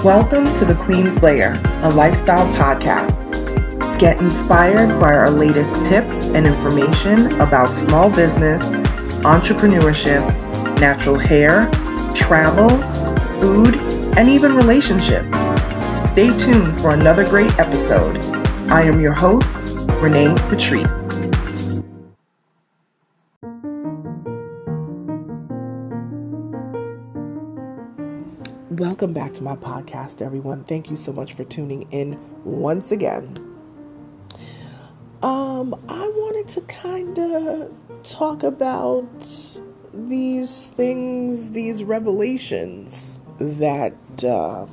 Welcome to The Queen's Lair, a lifestyle podcast. Get inspired by our latest tips and information about small business, entrepreneurship, natural hair, travel, food, and even relationships. Stay tuned for another great episode. I am your host, Renee Patrice. Welcome back to my podcast, everyone. Thank you so much for tuning in once again. I wanted to kind of talk about these things, these revelations that the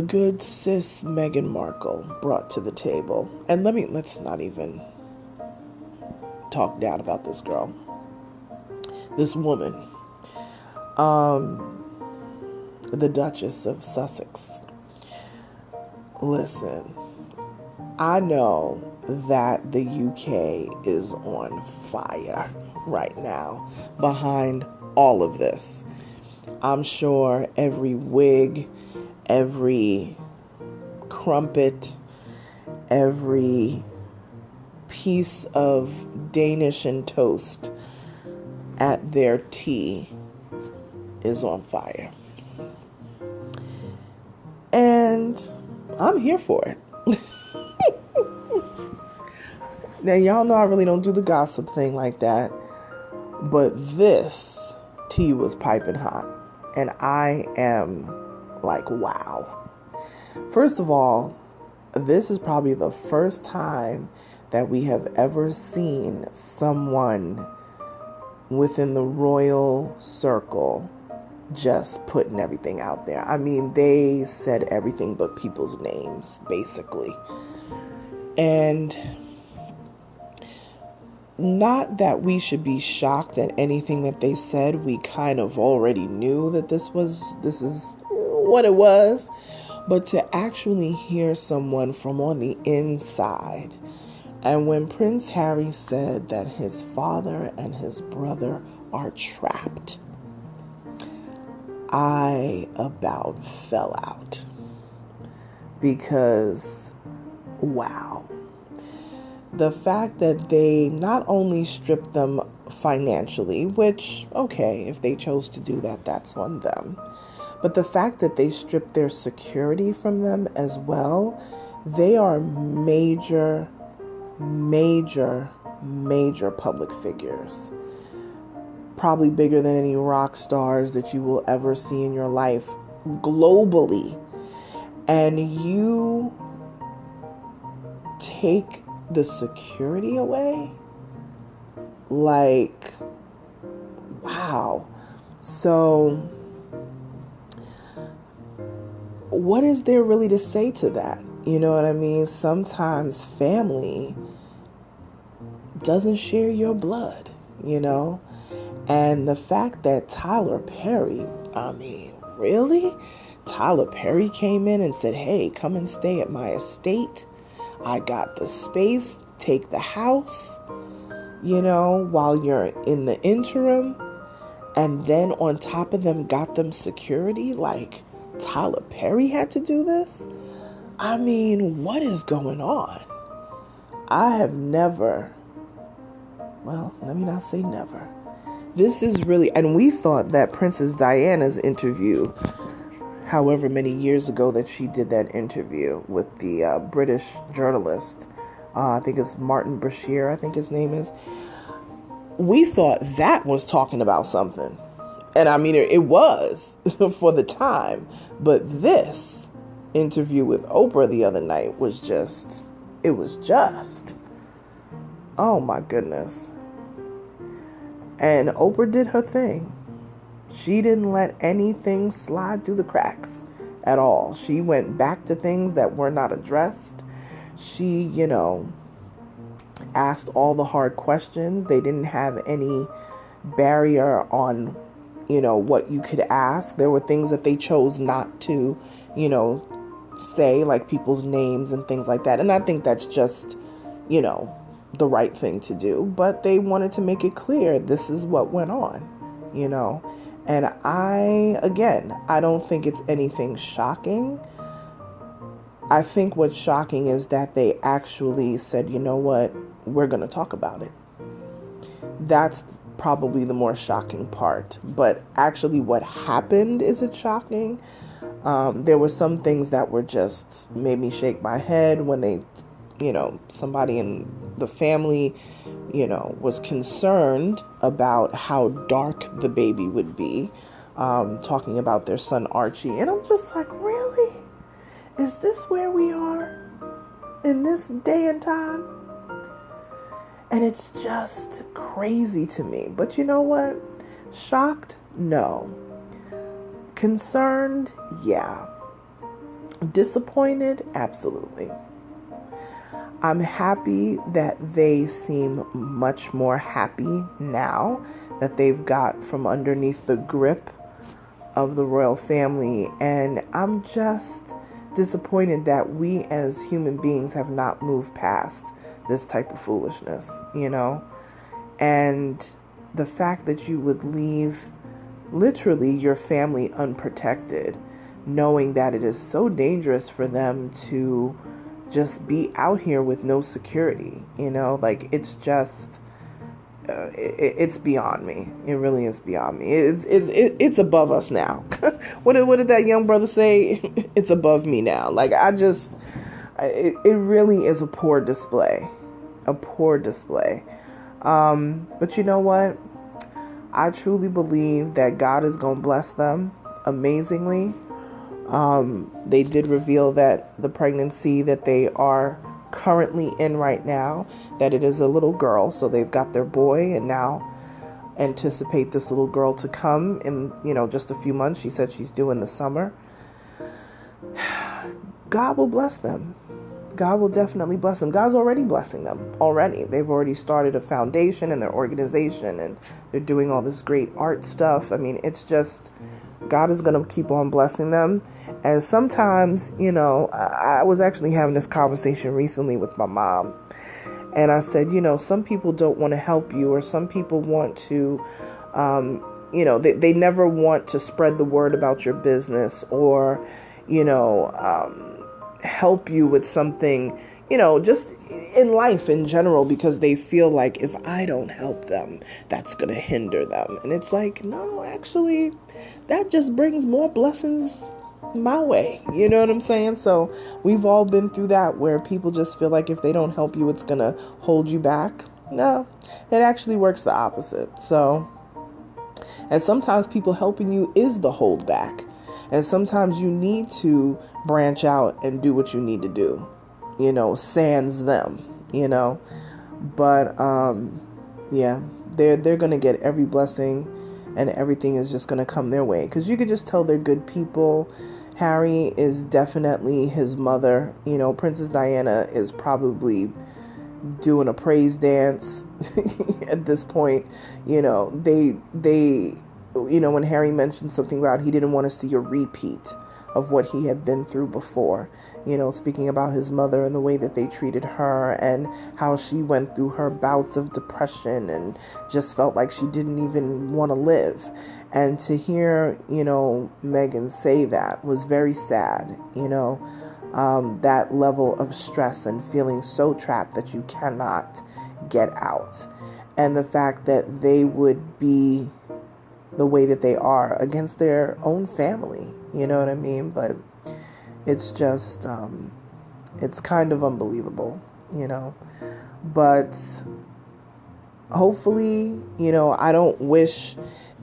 good sis Meghan Markle brought to the table. And let's not even talk down about this girl, this woman. The Duchess of Sussex. Listen, I know that the UK is on fire right now behind all of this. I'm sure every wig, every crumpet, every piece of Danish and toast at their tea is on fire. And I'm here for it. Now, y'all know I really don't do the gossip thing like that. But this tea was piping hot. And I am like, wow. First of all, this is probably the first time that we have ever seen someone within the royal circle just putting everything out there. I mean, they said everything but people's names, basically. And not that we should be shocked at anything that they said. We kind of already knew that this is what it was. But to actually hear someone from on the inside. And when Prince Harry said that his father and his brother are trapped, I about fell out because, wow. The fact that they not only stripped them financially, which, okay, if they chose to do that, that's on them. But the fact that they stripped their security from them as well, they are major public figures. Probably bigger than any rock stars that you will ever see in your life globally. And you take the security away? Like, wow. So, what is there really to say to that? You know what I mean? Sometimes family doesn't share your blood, you know? And the fact that Tyler Perry, I mean, really? Tyler Perry came in and said, hey, come and stay at my estate. I got the space, take the house, you know, while you're in the interim. And then on top of them, got them security. Like, Tyler Perry had to do this? I mean, what is going on? I have never, well, let me not say never. This is really, and we thought that Princess Diana's interview, however many years ago that she did that interview with the British journalist, I think it's Martin Bashir, I think his name is. We thought that was talking about something. And I mean, it was for the time. But this interview with Oprah the other night was just, oh my goodness. And Oprah did her thing. She didn't let anything slide through the cracks at all. She went back to things that were not addressed. She, you know, asked all the hard questions. They didn't have any barrier on, you know, what you could ask. There were things that they chose not to, you know, say, like people's names and things like that. And I think that's just, you know, the right thing to do. But they wanted to make it clear this is what went on, you know. And I don't think it's anything shocking. I think what's shocking is that they actually said, you know what, we're going to talk about it. That's probably the more shocking part. But actually what happened isn't shocking. There were some things that were just made me shake my head when they, somebody in the family, was concerned about how dark the baby would be, talking about their son Archie. And I'm just like, really? Is this where we are in this day and time? And it's just crazy to me. But you know what? Shocked? No. Concerned? Yeah. Disappointed? Absolutely. I'm happy that they seem much more happy now that they've got from underneath the grip of the royal family. And I'm just disappointed that we as human beings have not moved past this type of foolishness, and the fact that you would leave literally your family unprotected, knowing that it is so dangerous for them to just be out here with no security, it's just it's beyond me. It really is beyond me. It's above us now. What did that young brother say? It's above me now. It really is a poor display. But you know what? I truly believe that God is going to bless them amazingly. They did reveal that the pregnancy that they are currently in right now, that it is a little girl. So they've got their boy and now anticipate this little girl to come in, just a few months. She said she's due in the summer. God will bless them. God will definitely bless them. God's already blessing them already. They've already started a foundation in their organization and they're doing all this great art stuff. I mean, it's just, God is going to keep on blessing them. And sometimes, I was actually having this conversation recently with my mom. And I said, some people don't want to help you, or some people want to, they never want to spread the word about your business or, help you with something, just in life in general, because they feel like if I don't help them, that's going to hinder them. And it's like, no, actually, that just brings more blessings my way. You know what I'm saying? So we've all been through that where people just feel like if they don't help you, it's going to hold you back. No, it actually works the opposite. So, and sometimes people helping you is the hold back. And sometimes you need to branch out and do what you need to do, sans them, but, yeah, they're going to get every blessing and everything is just going to come their way. 'Cause you could just tell they're good people. Harry is definitely his mother. Princess Diana is probably doing a praise dance at this point. When Harry mentioned something about he didn't want to see a repeat of what he had been through before, speaking about his mother and the way that they treated her and how she went through her bouts of depression and just felt like she didn't even want to live. And to hear, Meghan say that was very sad, that level of stress and feeling so trapped that you cannot get out. And the fact that they would be the way that they are against their own family, you know what I mean? But it's just, it's kind of unbelievable, but hopefully, I don't wish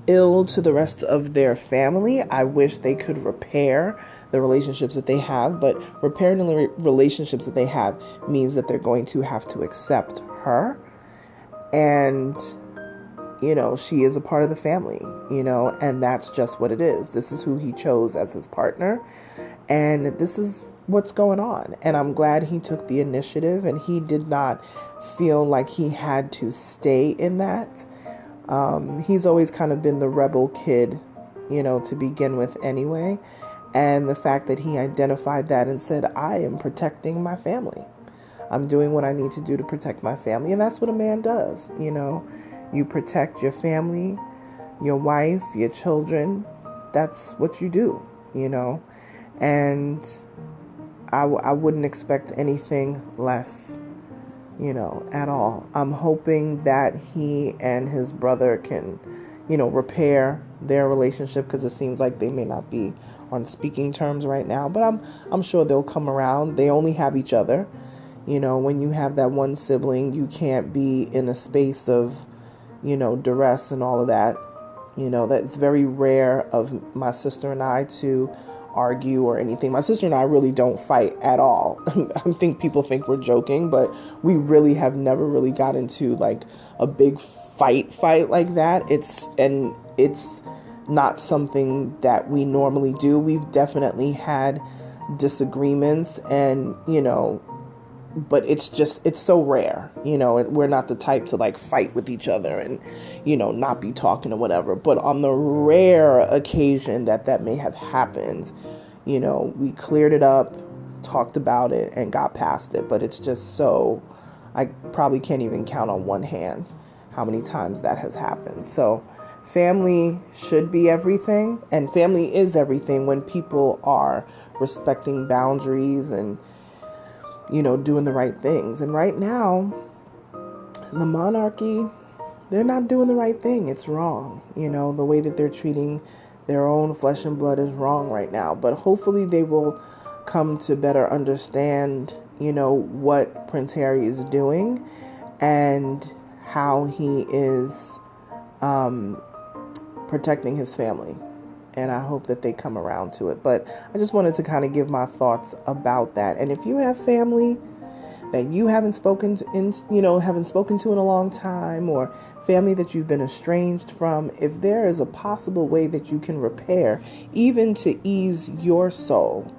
ill to the rest of their family. I wish they could repair the relationships that they have, but repairing the relationships that they have means that they're going to have to accept her. And she is a part of the family, and that's just what it is. This is who he chose as his partner, and this is what's going on. And I'm glad he took the initiative, and he did not feel like he had to stay in that. He's always kind of been the rebel kid, to begin with anyway. And the fact that he identified that and said, I am protecting my family. I'm doing what I need to do to protect my family. And that's what a man does, You protect your family, your wife, your children. That's what you do, and I wouldn't expect anything less, at all. I'm hoping that he and his brother can, repair their relationship, because it seems like they may not be on speaking terms right now, but I'm sure they'll come around. They only have each other. When you have that one sibling, you can't be in a space of, duress and all of that. That's very rare of my sister and I to argue or anything. My sister and I really don't fight at all. I think people think we're joking, but we really have never really got into like a big fight like that. It's not something that we normally do. We've definitely had disagreements, and but it's so rare, we're not the type to like fight with each other and, not be talking or whatever. But on the rare occasion that may have happened, we cleared it up, talked about it, and got past it. But it's just so, I probably can't even count on one hand how many times that has happened. So family should be everything, and family is everything when people are respecting boundaries and, doing the right things. And right now, the monarchy, they're not doing the right thing. It's wrong. The way that they're treating their own flesh and blood is wrong right now. But hopefully they will come to better understand, what Prince Harry is doing and how he is protecting his family. And I hope that they come around to it. But I just wanted to kind of give my thoughts about that. And if you have family that you haven't spoken to in a long time, or family that you've been estranged from, if there is a possible way that you can repair, even to ease your soul,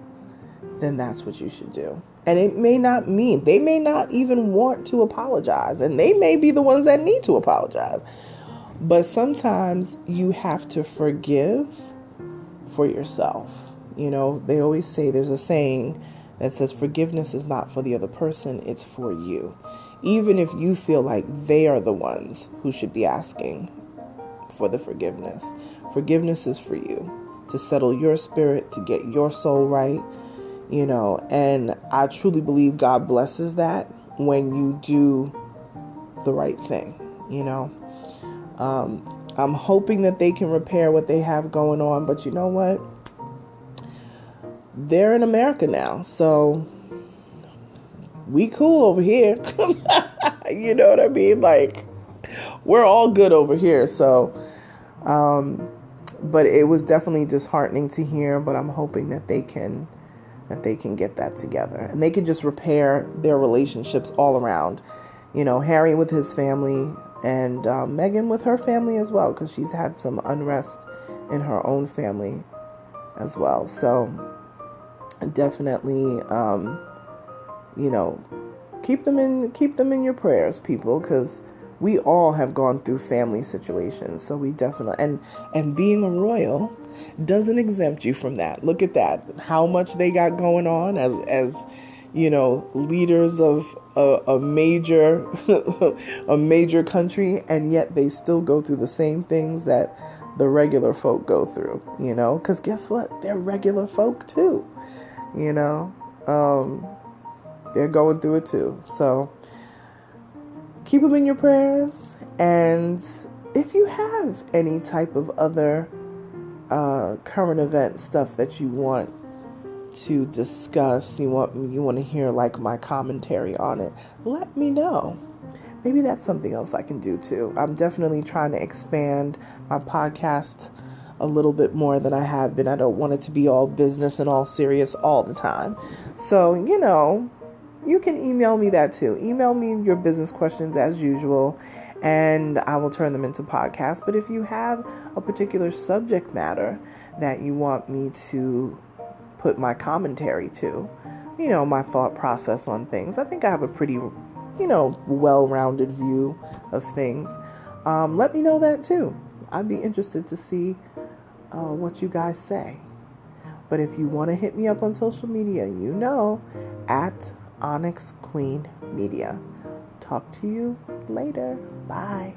then that's what you should do. And they may not even want to apologize, and they may be the ones that need to apologize. But sometimes you have to forgive for yourself. They always say, there's a saying that says forgiveness is not for the other person, it's for you. Even if you feel like they are the ones who should be asking for the forgiveness. Forgiveness is for you, to settle your spirit, to get your soul right, and I truly believe God blesses that when you do the right thing, I'm hoping that they can repair what they have going on, but you know what? They're in America now, so we cool over here. You know what I mean? Like, we're all good over here. So, but it was definitely disheartening to hear, but I'm hoping that they can get that together, and they can just repair their relationships all around. Harry with his family, and Meghan with her family as well, because she's had some unrest in her own family as well. So definitely, keep them in your prayers, people, because we all have gone through family situations. So we definitely, and being a royal doesn't exempt you from that. Look at that, how much they got going on as leaders of a major a major country, and yet they still go through the same things that the regular folk go through, because guess what? They're regular folk too, they're going through it too. So keep them in your prayers. And if you have any type of other current event stuff that you want to discuss, you want to hear like my commentary on it, let me know. Maybe that's something else I can do too. I'm definitely trying to expand my podcast a little bit more than I have been. I don't want it to be all business and all serious all the time. So, you can email me that too. Email me your business questions as usual, and I will turn them into podcasts. But if you have a particular subject matter that you want me to put my commentary to, my thought process on things, I think I have a pretty, well-rounded view of things. Let me know that too. I'd be interested to see what you guys say. But if you want to hit me up on social media, at Onyx Queen Media. Talk to you later. Bye.